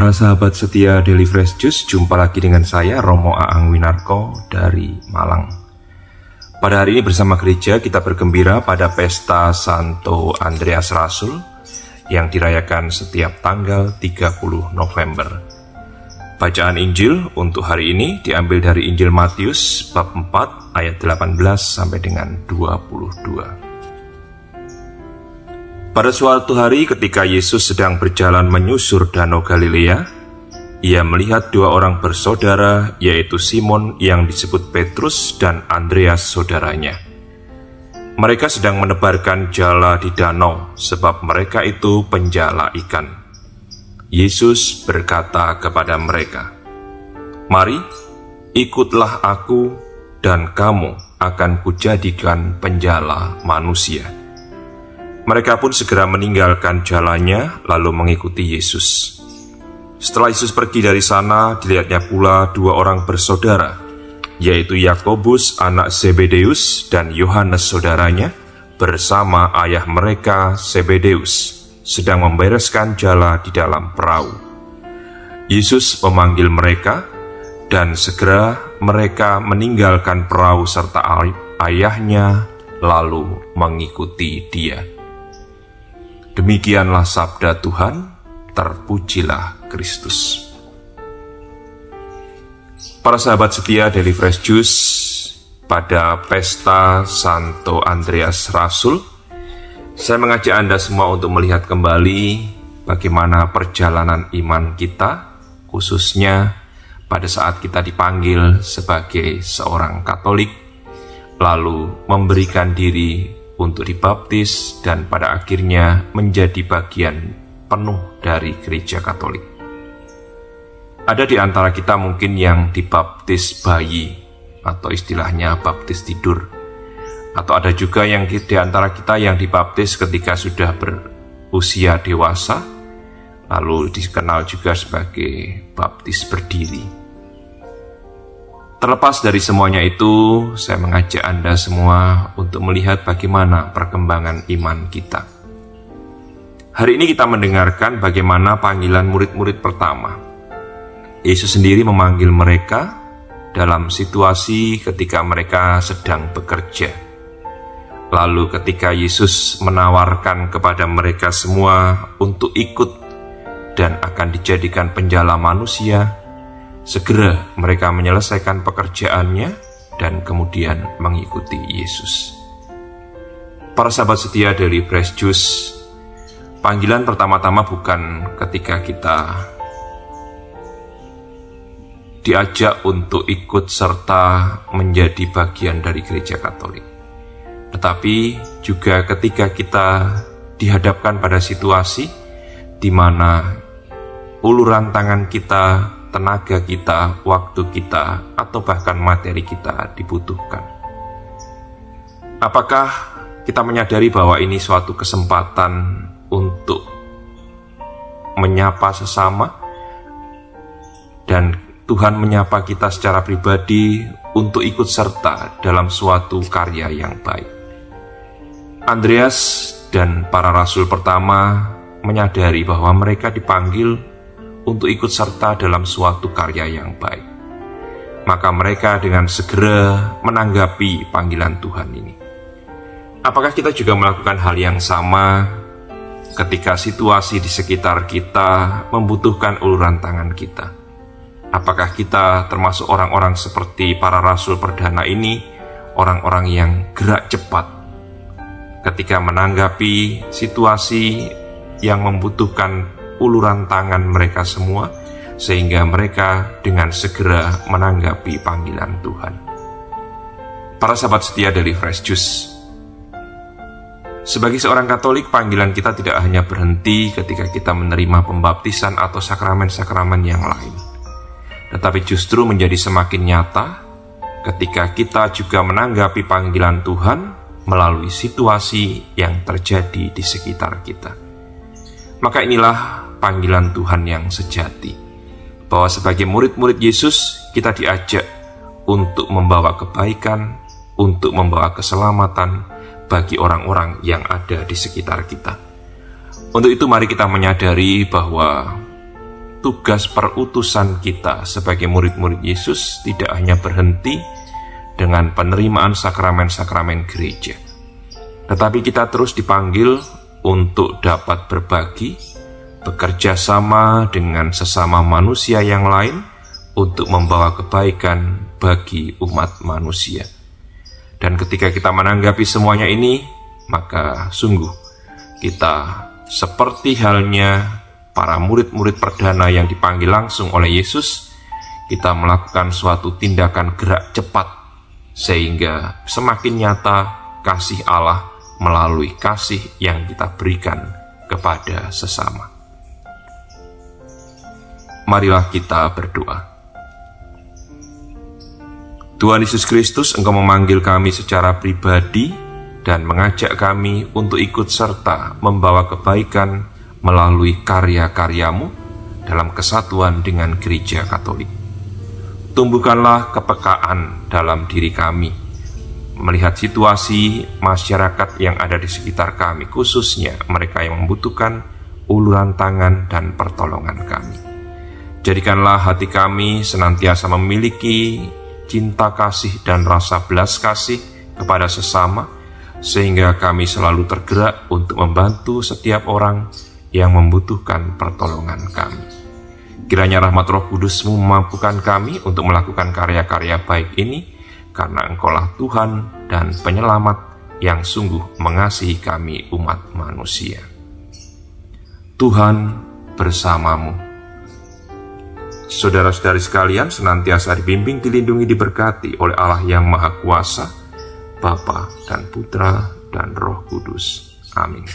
Para sahabat setia Daily Fresh Juice, jumpa lagi dengan saya Romo Aang Winarko dari Malang. Pada hari ini bersama gereja kita bergembira pada pesta Santo Andreas Rasul yang dirayakan setiap tanggal 30 November. Bacaan Injil untuk hari ini diambil dari Injil Matius bab 4 ayat 18 sampai dengan 22. Pada suatu hari ketika Yesus sedang berjalan menyusur Danau Galilea, ia melihat dua orang bersaudara, yaitu Simon yang disebut Petrus dan Andreas saudaranya. Mereka sedang menebarkan jala di danau, sebab mereka itu penjala ikan. Yesus berkata kepada mereka, "Mari, ikutlah aku, dan kamu akan kujadikan penjala manusia." Mereka pun segera meninggalkan jalannya, lalu mengikuti Yesus. Setelah Yesus pergi dari sana, dilihatnya pula dua orang bersaudara, yaitu Yakobus anak Zebedeus dan Yohanes saudaranya, bersama ayah mereka Zebedeus, sedang membereskan jala di dalam perahu. Yesus memanggil mereka, dan segera mereka meninggalkan perahu serta ayahnya, lalu mengikuti Dia. Demikianlah sabda Tuhan, terpujilah Kristus. Para sahabat setia Daily Fresh Juice, pada pesta Santo Andreas Rasul, saya mengajak Anda semua untuk melihat kembali bagaimana perjalanan iman kita, khususnya pada saat kita dipanggil sebagai seorang Katolik, lalu memberikan diri untuk dibaptis dan pada akhirnya menjadi bagian penuh dari gereja Katolik. Ada di antara kita mungkin yang dibaptis bayi atau istilahnya baptis tidur, atau ada juga yang di antara kita yang dibaptis ketika sudah berusia dewasa, lalu dikenal juga sebagai baptis berdiri. Terlepas dari semuanya itu, saya mengajak Anda semua untuk melihat bagaimana perkembangan iman kita. Hari ini kita mendengarkan bagaimana panggilan murid-murid pertama. Yesus sendiri memanggil mereka dalam situasi ketika mereka sedang bekerja. Lalu ketika Yesus menawarkan kepada mereka semua untuk ikut dan akan dijadikan penjala manusia, segera mereka menyelesaikan pekerjaannya dan kemudian mengikuti Yesus. Para sahabat setia dari Fresh Juice, panggilan pertama-tama bukan ketika kita diajak untuk ikut serta menjadi bagian dari gereja Katolik, tetapi juga ketika kita dihadapkan pada situasi di mana uluran tangan kita, tenaga kita, waktu kita, atau bahkan materi kita dibutuhkan. Apakah kita menyadari bahwa ini suatu kesempatan untuk menyapa sesama, dan Tuhan menyapa kita secara pribadi untuk ikut serta dalam suatu karya yang baik? Andreas dan para rasul pertama menyadari bahwa mereka dipanggil untuk ikut serta dalam suatu karya yang baik. Maka mereka dengan segera menanggapi panggilan Tuhan ini. Apakah kita juga melakukan hal yang sama ketika situasi di sekitar kita membutuhkan uluran tangan kita? Apakah kita termasuk orang-orang seperti para rasul perdana ini, orang-orang yang gerak cepat ketika menanggapi situasi yang membutuhkan uluran tangan mereka semua, sehingga mereka dengan segera menanggapi panggilan Tuhan? Para sahabat setia dari Fresh Juice, sebagai seorang Katolik, panggilan kita tidak hanya berhenti ketika kita menerima pembaptisan atau sakramen-sakramen yang lain, tetapi justru menjadi semakin nyata ketika kita juga menanggapi panggilan Tuhan melalui situasi yang terjadi di sekitar kita. Maka inilah panggilan Tuhan yang sejati, bahwa sebagai murid-murid Yesus kita diajak untuk membawa kebaikan, untuk membawa keselamatan bagi orang-orang yang ada di sekitar kita. Untuk itu mari kita menyadari bahwa tugas perutusan kita sebagai murid-murid Yesus tidak hanya berhenti dengan penerimaan sakramen-sakramen gereja, tetapi kita terus dipanggil untuk dapat berbagi, bekerja sama dengan sesama manusia yang lain untuk membawa kebaikan bagi umat manusia. Dan ketika kita menanggapi semuanya ini, maka sungguh kita seperti halnya para murid-murid perdana yang dipanggil langsung oleh Yesus, kita melakukan suatu tindakan gerak cepat sehingga semakin nyata kasih Allah melalui kasih yang kita berikan kepada sesama. Marilah kita berdoa. Tuhan Yesus Kristus, Engkau memanggil kami secara pribadi dan mengajak kami untuk ikut serta membawa kebaikan melalui karya-karyamu dalam kesatuan dengan Gereja Katolik. Tumbuhkanlah kepekaan dalam diri kami, melihat situasi masyarakat yang ada di sekitar kami, khususnya mereka yang membutuhkan uluran tangan dan pertolongan kami. Jadikanlah hati kami senantiasa memiliki cinta kasih dan rasa belas kasih kepada sesama, sehingga kami selalu tergerak untuk membantu setiap orang yang membutuhkan pertolongan kami. Kiranya rahmat Roh Kudus memampukan kami untuk melakukan karya-karya baik ini, karena Engkaulah Tuhan dan Penyelamat yang sungguh mengasihi kami umat manusia. Tuhan bersamamu. Saudara-saudari sekalian, senantiasa dibimbing, dilindungi, diberkati oleh Allah yang Maha Kuasa, Bapa dan Putra dan Roh Kudus. Amin.